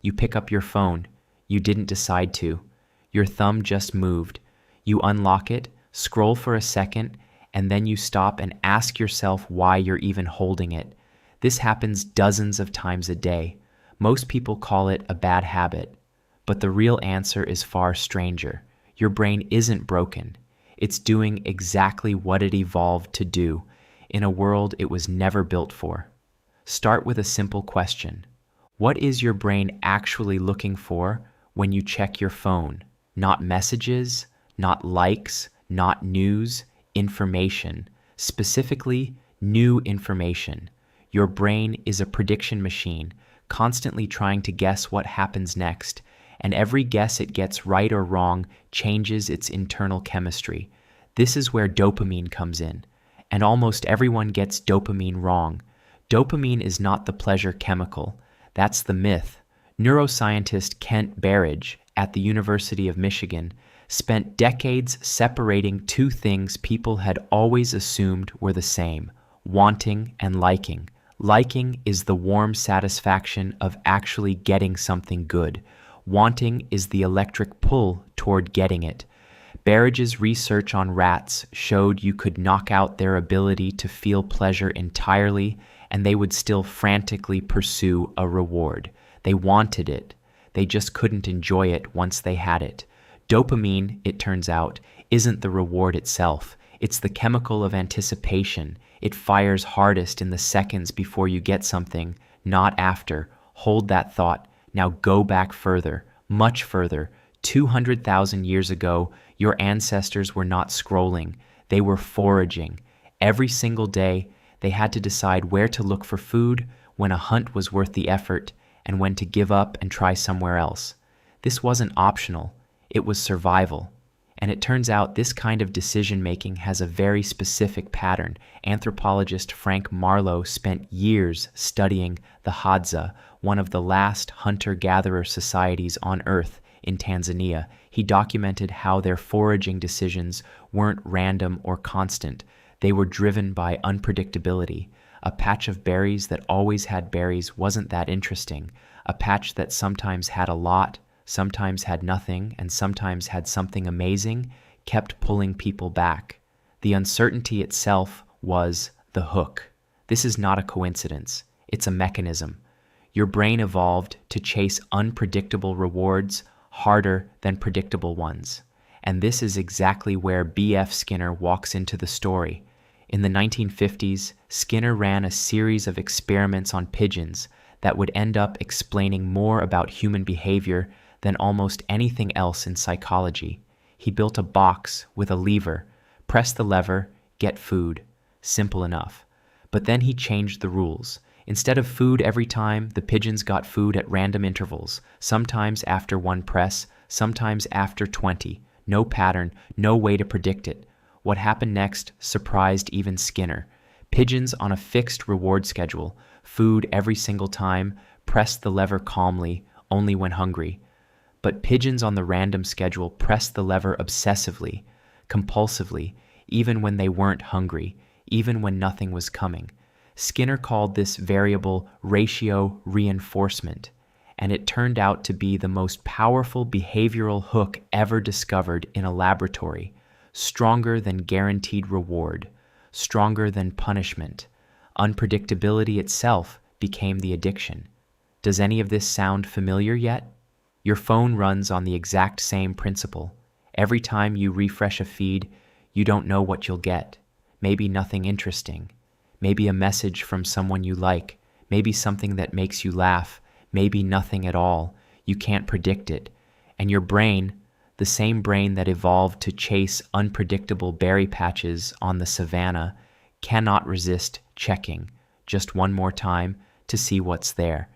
You pick up your phone. You didn't decide to. Your thumb just moved. You unlock it, scroll for a second, and then you stop and ask yourself why you're even holding it. This happens dozens of times a day. Most people call it a bad habit, but the real answer is far stranger. Your brain isn't broken. It's doing exactly what it evolved to do in a world it was never built for. Start with a simple question. What is your brain actually looking for when you check your phone? Not messages, not likes, not news, information. Specifically, new information. Your brain is a prediction machine, constantly trying to guess what happens next, and every guess it gets right or wrong changes its internal chemistry. This is where dopamine comes in, and almost everyone gets dopamine wrong. Dopamine is not the pleasure chemical. That's the myth. Neuroscientist Kent Berridge at the University of Michigan spent decades separating two things people had always assumed were the same: wanting and liking. Liking is the warm satisfaction of actually getting something good. Wanting is the electric pull toward getting it. Berridge's research on rats showed you could knock out their ability to feel pleasure entirely, and they would still frantically pursue a reward. They wanted it. They just couldn't enjoy it once they had it. Dopamine, it turns out, isn't the reward itself. It's the chemical of anticipation. It fires hardest in the seconds before you get something, not after. Hold that thought. Now go back further, much further. 200,000 years ago, your ancestors were not scrolling. They were foraging. Every single day, they had to decide where to look for food, when a hunt was worth the effort, and when to give up and try somewhere else. This wasn't optional. It was survival. And it turns out this kind of decision-making has a very specific pattern. Anthropologist Frank Marlowe spent years studying the Hadza, one of the last hunter-gatherer societies on Earth in Tanzania. He documented how their foraging decisions weren't random or constant. They were driven by unpredictability. A patch of berries that always had berries wasn't that interesting. A patch that sometimes had a lot, sometimes had nothing, and sometimes had something amazing, kept pulling people back. The uncertainty itself was the hook. This is not a coincidence. It's a mechanism. Your brain evolved to chase unpredictable rewards harder than predictable ones. And this is exactly where B.F. Skinner walks into the story. In the 1950s, Skinner ran a series of experiments on pigeons that would end up explaining more about human behavior than almost anything else in psychology. He built a box with a lever. Press the lever, get food. Simple enough. But then he changed the rules. Instead of food every time, the pigeons got food at random intervals, sometimes after one press, sometimes after 20. No pattern, no way to predict it. What happened next surprised even Skinner. Pigeons on a fixed reward schedule, food every single time, pressed the lever calmly, only when hungry. But pigeons on the random schedule pressed the lever obsessively, compulsively, even when they weren't hungry, even when nothing was coming. Skinner called this variable ratio reinforcement, and it turned out to be the most powerful behavioral hook ever discovered in a laboratory, stronger than guaranteed reward, stronger than punishment. Unpredictability itself became the addiction. Does any of this sound familiar yet? Your phone runs on the exact same principle. Every time you refresh a feed, you don't know what you'll get. Maybe nothing interesting. Maybe a message from someone you like. Maybe something that makes you laugh. Maybe nothing at all. You can't predict it. And your brain, the same brain that evolved to chase unpredictable berry patches on the savanna, cannot resist checking just one more time to see what's there.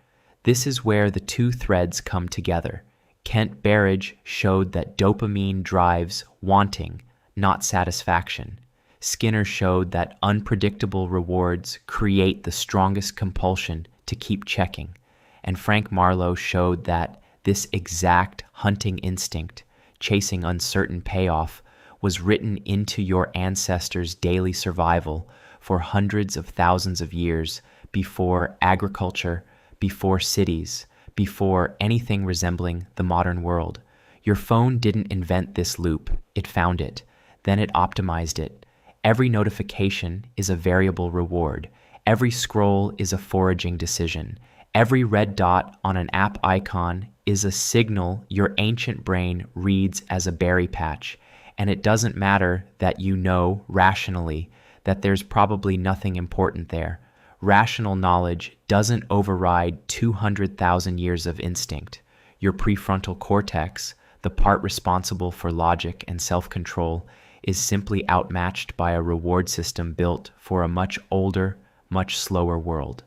This is where the two threads come together. Kent Berridge showed that dopamine drives wanting, not satisfaction. Skinner showed that unpredictable rewards create the strongest compulsion to keep checking. And Frank Marlowe showed that this exact hunting instinct, chasing uncertain payoff, was written into your ancestors' daily survival for hundreds of thousands of years before agriculture, before cities, before anything resembling the modern world. Your phone didn't invent this loop, it found it. Then it optimized it. Every notification is a variable reward. Every scroll is a foraging decision. Every red dot on an app icon is a signal your ancient brain reads as a berry patch. And it doesn't matter that you know rationally that there's probably nothing important there. Rational knowledge doesn't override 200,000 years of instinct. Your prefrontal cortex, the part responsible for logic and self-control, is simply outmatched by a reward system built for a much older, much slower world.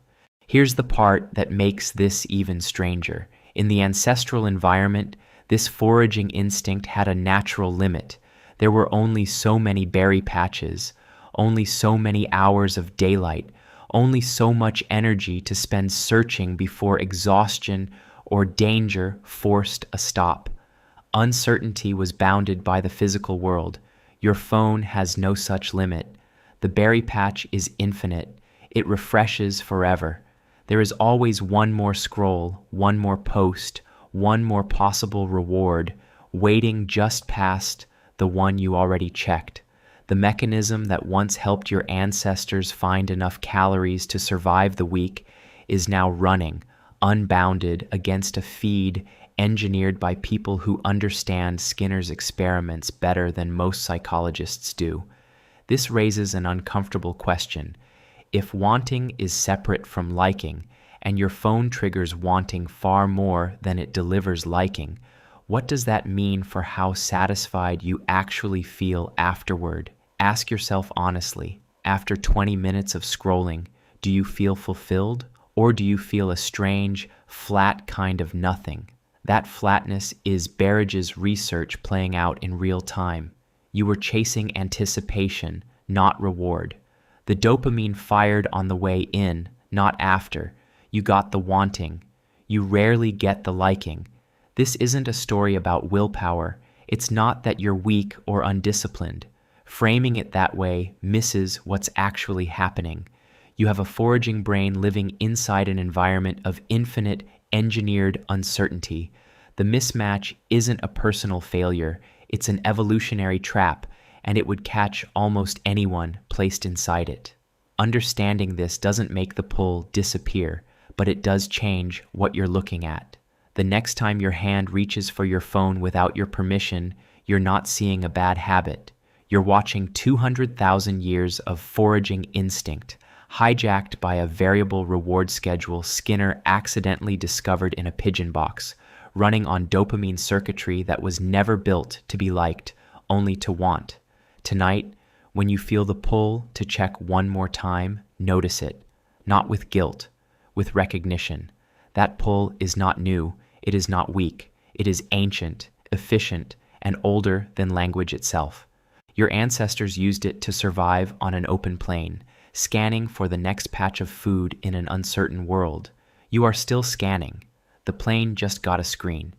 Here's the part that makes this even stranger. In the ancestral environment, this foraging instinct had a natural limit. There were only so many berry patches, only so many hours of daylight, only so much energy to spend searching before exhaustion or danger forced a stop. Uncertainty was bounded by the physical world. Your phone has no such limit. The berry patch is infinite. It refreshes forever. There is always one more scroll, one more post, one more possible reward, waiting just past the one you already checked. The mechanism that once helped your ancestors find enough calories to survive the week is now running, unbounded, against a feed engineered by people who understand Skinner's experiments better than most psychologists do. This raises an uncomfortable question. If wanting is separate from liking, and your phone triggers wanting far more than it delivers liking, what does that mean for how satisfied you actually feel afterward? Ask yourself honestly, after 20 minutes of scrolling, do you feel fulfilled, or do you feel a strange, flat kind of nothing? That flatness is Berridge's research playing out in real time. You were chasing anticipation, not reward. The dopamine fired on the way in, not after. You got the wanting. You rarely get the liking. This isn't a story about willpower. It's not that you're weak or undisciplined. Framing it that way misses what's actually happening. You have a foraging brain living inside an environment of infinite, engineered uncertainty. The mismatch isn't a personal failure. It's an evolutionary trap, and it would catch almost anyone placed inside it. Understanding this doesn't make the pull disappear, but it does change what you're looking at. The next time your hand reaches for your phone without your permission, you're not seeing a bad habit. You're watching 200,000 years of foraging instinct, hijacked by a variable reward schedule Skinner accidentally discovered in a pigeon box, running on dopamine circuitry that was never built to be liked, only to want. Tonight, when you feel the pull to check one more time, notice it, not with guilt, with recognition. That pull is not new, it is not weak, it is ancient, efficient, and older than language itself. Your ancestors used it to survive on an open plain, scanning for the next patch of food in an uncertain world. You are still scanning. The plane just got a screen.